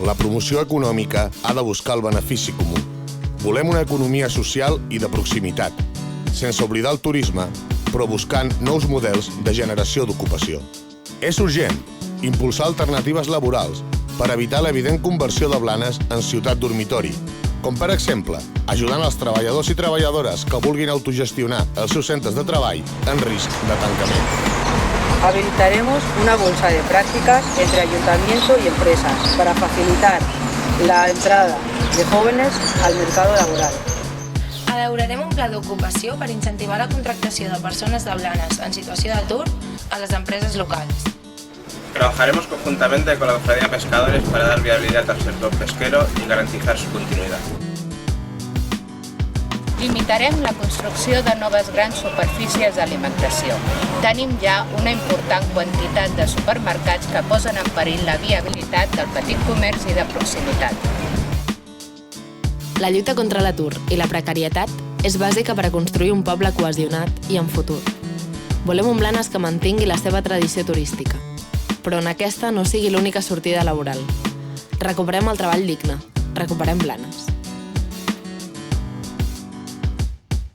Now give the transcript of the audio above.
la promoció econòmica ha de buscar el benefici comú. Volem una economia social i de proximitat, sense oblidar el turisme, però buscant nous models de generació d'ocupació. És urgent impulsar alternatives laborals per evitar l'evident conversió de Blanes en ciutat dormitori, com per exemple, ajudant els treballadors i treballadores que vulguin autogestionar els seus centres de treball en risc de tancament. Habilitaremos una bolsa de prácticas entre ayuntamiento y empresas para facilitar la entrada de jóvenes al mercado laboral. Elaborarem un pla d'ocupació per incentivar la contractació de persones de Blanes en situació d'atur a les empreses locals. Trabajaremos conjuntamente con la Cofradía de Pescadores para dar viabilidad al sector pesquero y garantizar su continuidad. Limitarem la construcció de noves grans superfícies d'alimentació. Tenim ja una important quantitat de supermercats que posen en perill la viabilitat del petit comerç i de proximitat. La lluita contra l'atur i la precarietat és bàsica per a construir un poble cohesionat i en futur. Volem un Blanes que mantingui la seva tradició turística, però on aquesta no sigui l'única sortida laboral. Recuperem el treball digne, recuperem Blanes.